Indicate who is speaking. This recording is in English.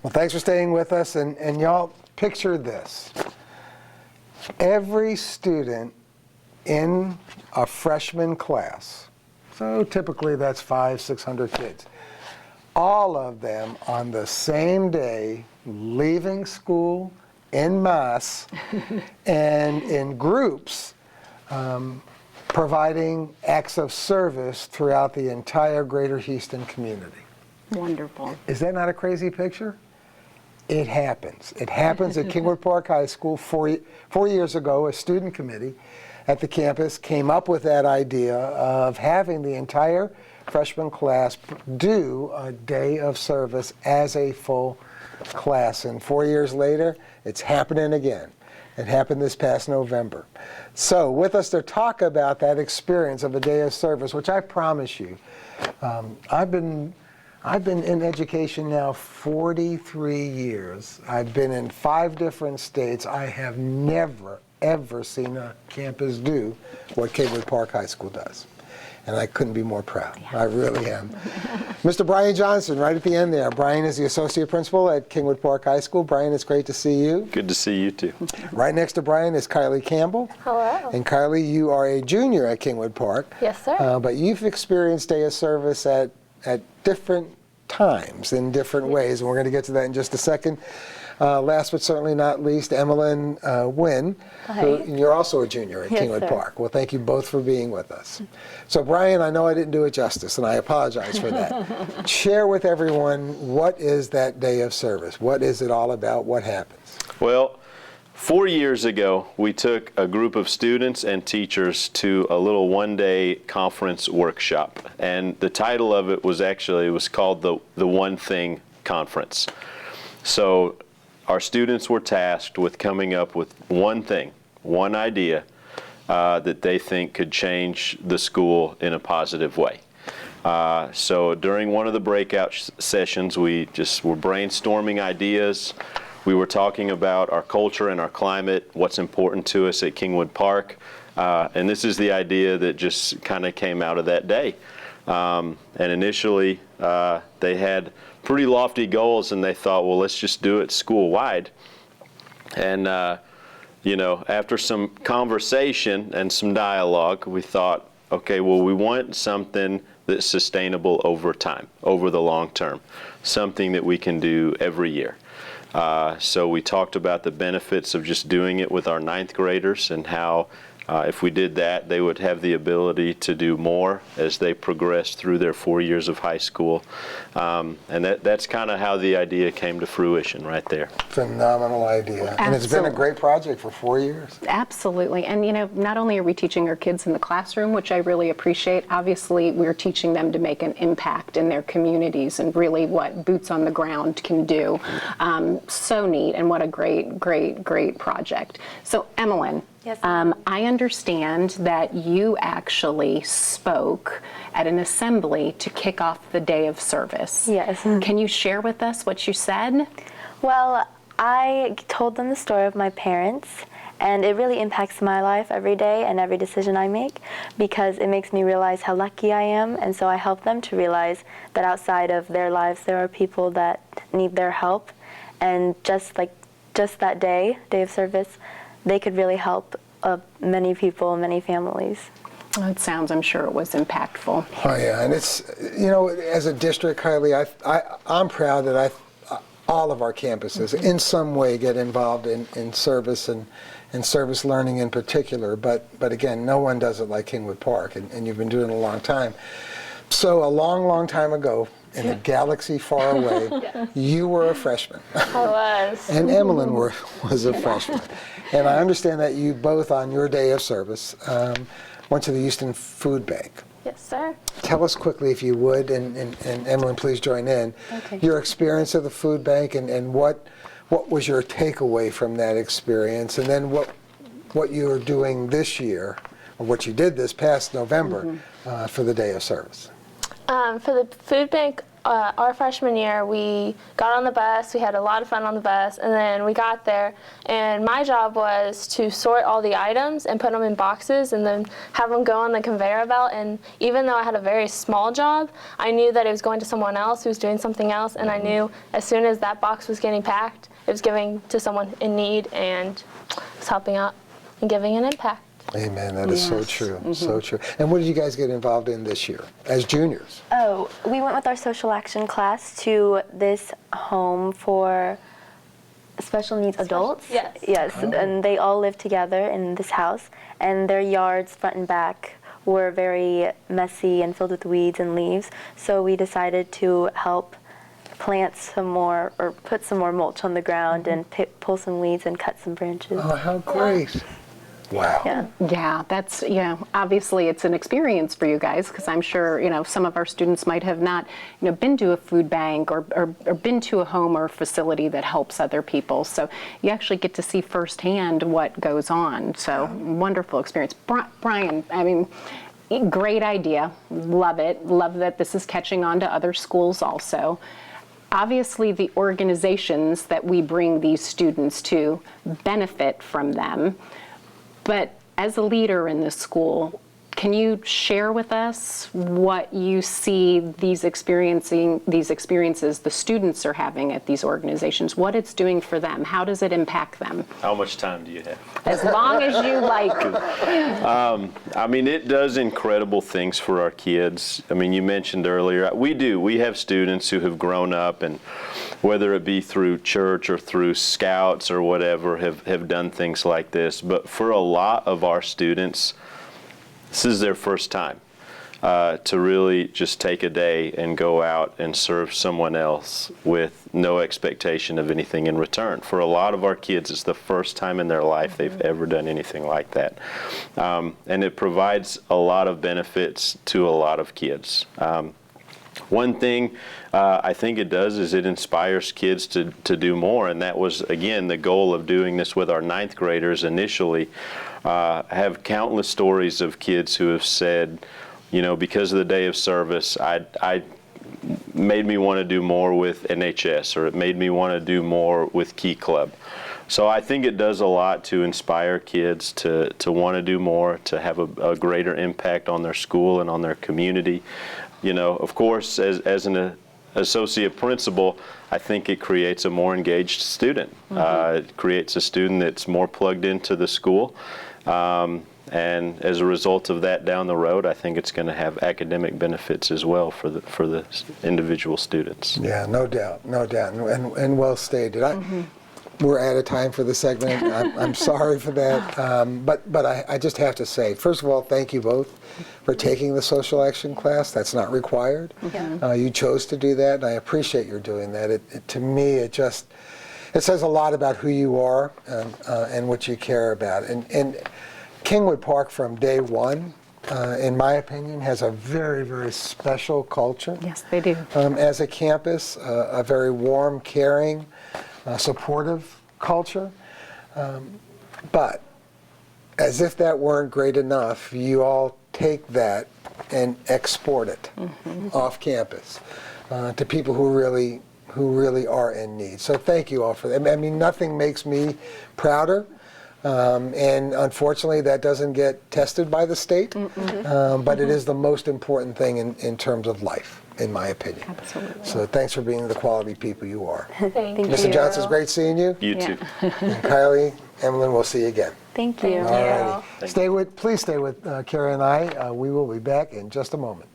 Speaker 1: Well, thanks for staying with us, and y'all picture this. Every student in a freshman class, so typically that's 500-600 kids, all of them on the same day leaving school en masse and in groups, providing acts of service throughout the entire greater Houston community.
Speaker 2: Wonderful.
Speaker 1: Is that not a crazy picture? It happens. It happens at Kingwood Park High School. 4 years ago, a student committee at the campus came up with that idea of having the entire freshman class do a day of service as a full class. And 4 years later, it's happening again. It happened this past November. So with us to talk about that experience of a day of service, which I promise you, I've been in education now 43 years. I've been in 5 different states. I have never, ever seen a campus do what Kingwood Park High School does. And I couldn't be more proud. I really am. Mr. Brian Johnson, right at the end there. Brian is the associate principal at Kingwood Park High School. Brian, it's great to see you.
Speaker 3: Good to see you too.
Speaker 1: Right next to Brian is Kyley Campbell.
Speaker 4: Hello.
Speaker 1: And Kyley, you are a junior at Kingwood Park.
Speaker 4: Yes, sir.
Speaker 1: But you've experienced day of service at different times in different ways, and we're going to get to that in just a second. Last but certainly not least, Emmelyn, Nguyen, and you're also a junior at Kingwood Park. Well, thank you both for being with us. So, Brian, I know I didn't do it justice, and I apologize for that. Share with everyone, what is that day of service? What is it all about? What happens?
Speaker 3: Well, 4 years ago, we took a group of students and teachers to a little one-day conference workshop, and the title of it was called the One Thing Conference. So our students were tasked with coming up with one thing, one idea that they think could change the school in a positive way. So during one of the breakout sessions, we just were brainstorming ideas. We were talking about our culture and our climate, what's important to us at Kingwood Park. And this is the idea that just kind of came out of that day. And initially, they had pretty lofty goals, and they thought, well, let's just do it school-wide. And, after some conversation and some dialogue, we thought, okay, well, we want something that's sustainable over time, over the long term, something that we can do every year. So we talked about the benefits of just doing it with our 9th graders and how if we did that, they would have the ability to do more as they progress through their 4 years of high school. And that's kind of how the idea came to fruition right there.
Speaker 1: Phenomenal idea.
Speaker 2: Absolutely.
Speaker 1: And it's been a great project for 4 years.
Speaker 2: Absolutely. And, not only are we teaching our kids in the classroom, which I really appreciate, obviously we're teaching them to make an impact in their communities and really what boots on the ground can do. So neat, and what a great, great, great project. So, Emmelyn,
Speaker 4: yes,
Speaker 2: I understand that you actually spoke at an assembly to kick off the day of service.
Speaker 4: Yes.
Speaker 2: Can you share with us what you said?
Speaker 4: Well, I told them the story of my parents, and it really impacts my life every day and every decision I make, because it makes me realize how lucky I am, and so I help them to realize that outside of their lives there are people that need their help, and just that day of service, they could really help many people, many families.
Speaker 2: It sounds, I'm sure it was impactful.
Speaker 1: Oh yeah, and it's, as a district, Kyley, I'm proud that all of our campuses in some way get involved in service and service learning in particular, but again, no one does it like Kingwood Park, and you've been doing it a long time. So a long, long time ago, in a galaxy far away, you were a freshman.
Speaker 4: I was.
Speaker 1: And Emmelyn was a freshman. And I understand that you both, on your day of service, went to the Houston Food Bank.
Speaker 4: Yes, sir.
Speaker 1: Tell us quickly, if you would, and Emmelyn, please join in, your experience of the food bank, and what was your takeaway from that experience, and then what you are doing this year, or what you did this past November, for the day of service.
Speaker 5: For the food bank, our freshman year, we got on the bus. We had a lot of fun on the bus, and then we got there, and my job was to sort all the items and put them in boxes and then have them go on the conveyor belt. And even though I had a very small job, I knew that it was going to someone else who was doing something else, and I knew as soon as that box was getting packed, it was giving to someone in need and was helping out and giving an impact.
Speaker 1: Amen. That is so true. So true. And what did you guys get involved in this year as juniors?
Speaker 4: Oh, we went with our social action class to this home for special needs adults.
Speaker 5: Yes.
Speaker 4: Yes, and they all live together in this house, and their yards, front and back, were very messy and filled with weeds and leaves. So we decided to help plant some more, or put some more mulch on the ground and pull some weeds and cut some branches.
Speaker 1: Oh, how great. Wow.
Speaker 4: Yeah.
Speaker 2: Yeah, that's, obviously it's an experience for you guys, because I'm sure, some of our students might have not, been to a food bank or been to a home or facility that helps other people. So you actually get to see firsthand what goes on. So wonderful experience. Brian, great idea. Love it. Love that this is catching on to other schools also. Obviously, the organizations that we bring these students to benefit from them. But as a leader in this school, can you share with us what you see these experiences the students are having at these organizations, what it's doing for them? How does it impact them?
Speaker 3: How much time do you have?
Speaker 2: As long as you like.
Speaker 3: It does incredible things for our kids. You mentioned earlier, we have students who have grown up, and whether it be through church or through scouts or whatever, have done things like this. But for a lot of our students, this is their first time to really just take a day and go out and serve someone else with no expectation of anything in return. For a lot of our kids, it's the first time in their life they've ever done anything like that. And it provides a lot of benefits to a lot of kids. One thing I think it does is it inspires kids to do more, and that was, again, the goal of doing this with our 9th graders initially. Have countless stories of kids who have said, because of the day of service, I made me want to do more with NHS, or it made me want to do more with Key Club. So I think it does a lot to inspire kids to want to do more, to have a greater impact on their school and on their community. Of course, as an associate principal, I think it creates a more engaged student. It creates a student that's more plugged into the school. And as a result of that down the road, I think it's going to have academic benefits as well for the individual students.
Speaker 1: Yeah, no doubt, and well stated. We're out of time for the segment. I'm sorry for that, but I just have to say, first of all, thank you both for taking the social action class. That's not required.
Speaker 2: Yeah.
Speaker 1: You chose to do that, and I appreciate your doing that. To me, it says a lot about who you are and what you care about. And Kingwood Park, from day one, in my opinion, has a very, very special culture.
Speaker 2: Yes, they do.
Speaker 1: As a campus, a very warm, caring, supportive culture. But as if that weren't great enough, you all take that and export it off campus to people who really are in need. So thank you all for that. Nothing makes me prouder. And unfortunately, that doesn't get tested by the state, but it is the most important thing in terms of life, in my opinion.
Speaker 2: Absolutely.
Speaker 1: So thanks for being the quality people you are.
Speaker 5: Thank you.
Speaker 1: Mr. Johnson, it's great seeing you.
Speaker 3: You too.
Speaker 1: And Kyley, Emmelyn, we'll see you again.
Speaker 4: Thank you.
Speaker 1: All righty. Please stay with Kara and I. We will be back in just a moment.